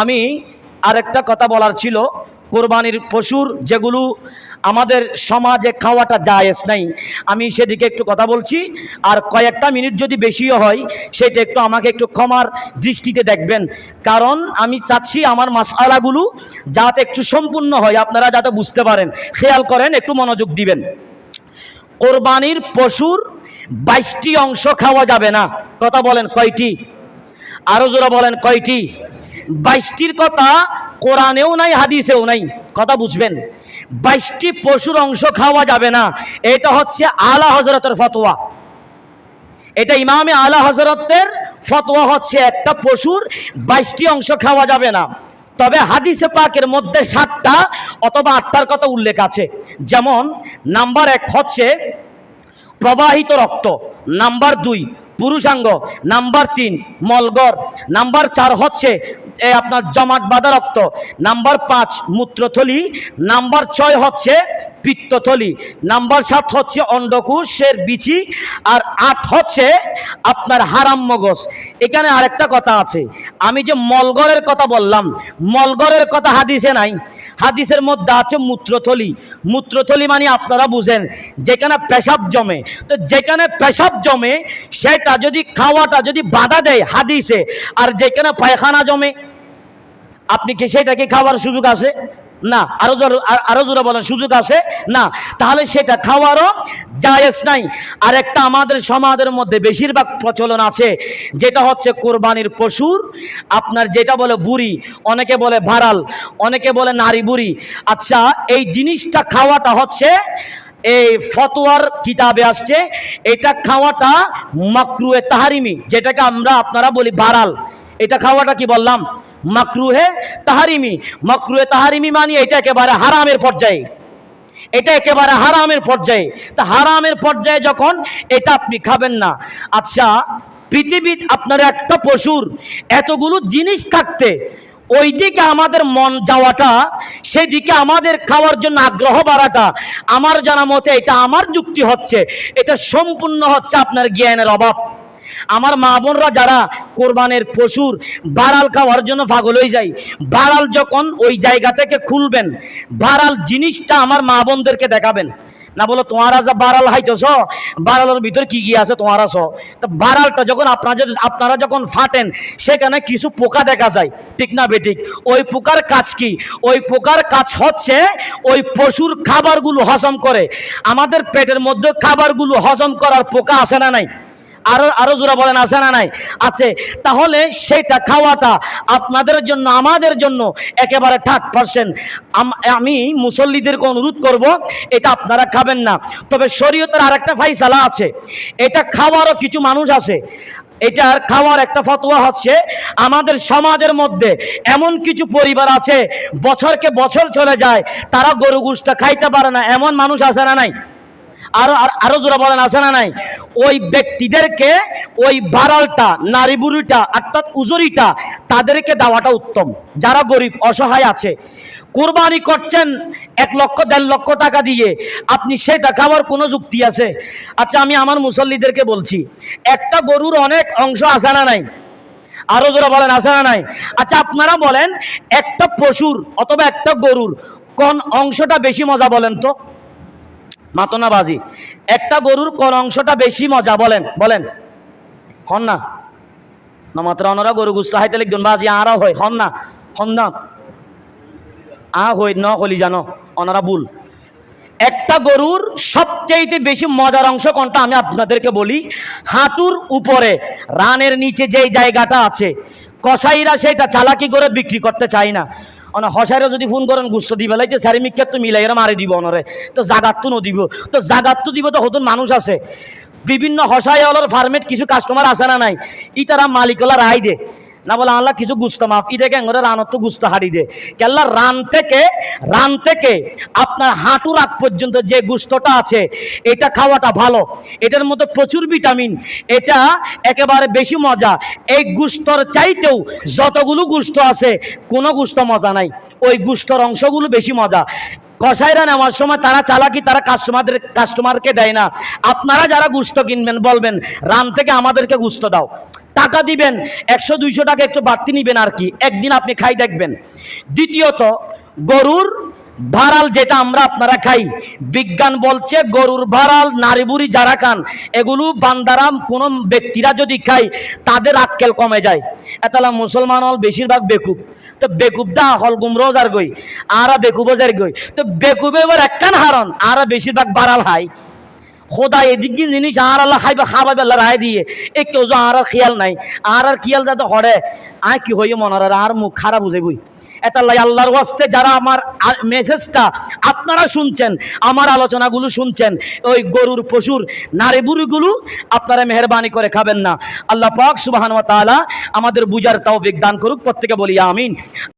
আমি আরেকটা কথা বলার ছিল, কোরবানির পশুর যেগুলো আমাদের সমাজে খাওয়াটা জায়েজ নাই, আমি সেদিকে একটু কথা বলছি। আর কয়েকটা মিনিট যদি বেশিও হয় সেটা একটু আমাকে একটু ক্ষমার দৃষ্টিতে দেখবেন, কারণ আমি চাচ্ছি আমার মাসআলাগুলো যাতে একটু সম্পূর্ণ হয়, আপনারা যাতে বুঝতে পারেন। খেয়াল করেন, একটু মনোযোগ দিবেন। কোরবানির পশুর 22টি অংশ খাওয়া যাবে না। কথা বলেন কয়টি? আরো জোরে বলেন কয়টি? 22টির কথা কোরআনেও নাই, হাদিসেও নাই। কথা বুঝবেন, 22টি পশুর অংশ খাওয়া যাবে না। এটা হচ্ছে আলা হযরতের ফতোয়া, এটা ইমামে আলা হযরতের ফতোয়া হচ্ছে একটা পশুর 22টি অংশ খাওয়া যাবে না। তবে হাদিসে পাকের মধ্যে 7টা অথবা 8টার কথা উল্লেখ আছে। যেমন নাম্বার 1 হচ্ছে প্রবাহিত রক্ত, নাম্বার 2 পুরুষাঙ্গ, নাম্বার 3 মলগর, নাম্বার 4 হচ্ছে আপনার জমাট বাঁধা রক্ত, নাম্বার 5 মূত্রথলি, নাম্বার 6 হচ্ছে পিত্তথলি, নাম্বার 7 হচ্ছে অন্ডকোষের বিচি, আর 8 হচ্ছে আপনার হারাম মগজ। এখানে আরেকটা কথা আছে, আমি যে মলগরের কথা বললাম, মলগরের কথা হাদিসে নাই। হাদিসের মধ্যে আছে মূত্রথলি। মূত্রথলি মানে আপনারা বুঝেন যেখানে পেশাব জমে। তো যেখানে পেশাব জমে সেটা যদি খাওয়াটা যদি বাধা দেয় হাদিসে, আর যেখানে পায়খানা জমে আপনি কি সেটাকে খাওয়ার সুযোগ আছে? না। আরো জোরে বলেন, সুযোগ আছে না, তাহলে সেটা খাওয়ারও জায়েজ নাই। আর একটা আমাদের সমাজের মধ্যে বেশিরভাগ প্রচলন আছে, যেটা হচ্ছে কোরবানির পশুর আপনার যেটা বলে বুড়ি, অনেকে বলে ভাড়াল, অনেকে বলে নারী বুড়ি। আচ্ছা, এই জিনিসটা খাওয়াটা হচ্ছে এই ফতোয়ার কিতাবে আসছে, এটা খাওয়াটা মাকরুহে তাহারিমি, যেটাকে আপনারা বলি ভাড়াল। এটা খাওয়াটা কি বললাম? মাকরুহে তাহারিমি। মাকরুহে তাহারিমি মানে এটা একেবারে হারামের পর্যায়ে, এটা একেবারে হারামের পর্যায়ে। তা হারামের পর্যায়ে যখন, এটা আপনি খাবেন না। আচ্ছা, পৃথিবীর আপনার একটা পশুর এতগুলো জিনিস থাকতে ওই দিকে আমাদের মন যাওয়াটা, সেদিকে আমাদের খাওয়ার জন্য আগ্রহ বাড়াটা, আমার জানা মতে এটা আমার যুক্তি হচ্ছে, এটা সম্পূর্ণ হচ্ছে আপনার জ্ঞানের অভাব। আমার মা বোনরা যারা কোরবানের পশুর বাড়াল খাওয়ার জন্য পাগল হয়ে যায়, বাড়াল যখন ওই জায়গা থেকে খুলবেন, বাড়াল জিনিসটা আমার মা বোনদেরকে দেখাবেন না, বলো তোমারা যা বাড়াল হাইতেছ, বাড়ালের ভিতর কি গিয়ে আছে তোমারা ছ। তো বাড়ালটা যখন আপনারা যখন ফাটেন, সেখানে কিছু পোকা দেখা যায়, ঠিক না বেঠিক? ওই পোকার কাজ কি? ওই পোকার কাজ হচ্ছে ওই পশুর খাবারগুলো হজম করে। আমাদের পেটের মধ্যে খাবারগুলো হজম করার পোকা আছে না নাই? আরো জোরা বলেন, আছে না নাই? আছে। তাহলে সেটা খাওয়াটা আপনাদের জন্য, আমাদের জন্য একেবারে 30%। আমি মুসল্লিদেরকে অনুরোধ করব, এটা আপনারা খাবেন না। তবে শরীয়তের আরেকটা ফায়সালা আছে, এটা খাওয়ারও কিছু মানুষ আছে। এটার খাওয়ার একটা ফতোয়া হচ্ছে, আমাদের সমাজের মধ্যে এমন কিছু পরিবার আছে বছরকে বছর চলে যায়, তারা গরু গোশত খাইতে পারে না, এমন মানুষ আছে না নাই? আরো জোরে বলেন, আছে না নাই? ওই ব্যক্তিদেরকে ওই বাড়ালটা, নারী বুড়িটা অর্থাৎ উজুরিটা তাদেরকে দেওয়াটা উত্তম, যারা গরিব অসহায় আছে। কুরবানি করছেন 1 লক্ষ 1.5 লক্ষ টাকা দিয়ে, আপনি সেটা খাওয়ার কোনো যুক্তি আছে? আচ্ছা, আমি আমার মুসল্লিদেরকে বলছি, একটা গরুর অনেক অংশ আছে না নাই? আরো জোরে বলেন, আছে না নাই? আচ্ছা, আপনারা বলেন একটা পশুর অথবা একটা গরুর কোন অংশটা বেশি মজা বলেন তো? মাতনা বাজি, একটা গরুর কোন অংশটা বেশি মজা বলেন? বলেন, হন না না মাত্র ওনারা গরু গুস্ত হাইতে লিখবেন বাজি আরা হয়, হন না, হন না, হই ন হলি জানো ওনারা ভুল। একটা গরুর সবচেয়ে বেশি মজার অংশ কোনটা আমি আপনাদেরকে বলি, হাঁটুর উপরে রানের নিচে যেই জায়গাটা আছে, কসাইরা সেটা চালাকি করে বিক্রি করতে চায় না। হসাইরা যদি ফোন করেন গুস্ত দিবে লাইতে সারি মিক্ষাত তো মিলাই এরা মারি দিব অনরে, তো জাগাত তো নদিব, তো জাগাত তো দিব, তো হতুন মানুষ আছে বিভিন্ন হসাই হলার ফার্মেট কিছু কাস্টমার আছে না নাই? ইতারা মালিকলা রায় দে না, বলে আল্লাহ কিছু গুস্ত মাফ ইদে ক্যাঙ্গরে রানত তো গুস্ত হারি দে কেল্লা। রান থেকে আপনার হাঁটুর আগ পর্যন্ত যে গুস্তটা আছে, এটা খাওয়াটা ভালো, এটার মধ্যে প্রচুর ভিটামিন, এটা একেবারে বেশি মজা। এই গুস্তর চাইতেও যতগুলো গুস্ত আছে কোনো গুস্ত মজা নাই, ওই গুস্তর অংশগুলো বেশি মজা। কসাইরা নেওয়ার সময় তারা চালাকি, তারা কাস্টমারকে দেয় না। আপনারা যারা গুস্ত কিনবেন বলবেন রান থেকে আমাদেরকে গুস্ত দাও, টাকা দিবেন, 100-200 টাকা একটু বাড়তি নিবেন আর কি, একদিন আপনি খাই দেখবেন। দ্বিতীয়ত, গরুর ভাড়াল যেটা আমরা আপনারা খাই, বিজ্ঞান বলছে গরুর ভাড়াল, নারী বুড়ি যারা খান, এগুলো বান্দারা কোনো ব্যক্তিরা যদি খায় তাদের আক্কেল কমে যায়। এতালা মুসলমান হল বেশিরভাগ বেকুব, তো বেকুবদা হল গুমরোজার গই, আরা বেকুবজার গই, তো বেকুবে এবার একখান হারন, আরা বেশিরভাগ বাড়াল হাই। খোদা এদিকে জিনিস আর আল্লাহ খাইবা খাবাইবে আল্লাহ রায় দিয়ে, এ কেউ যে আর খেয়াল নাই, আর খেয়াল যাতে হরে আয় কি হইয়ে মনার আর মুখ খারাপ বুঝে বই। এতাল্লাই আল্লাহর ওয়াস্তে যারা আমার মেসেজটা আপনারা শুনছেন, আমার আলোচনাগুলো শুনছেন, ওই গরুর পশুর নারী বুড়িগুলো আপনারা মেহরবানি করে খাবেন না। আল্লাহ পাক সুবহানাহু ওয়া তাআলা আমাদের বুঝার তৌফিক দান করুক, প্রত্যেকে বলি আমিন।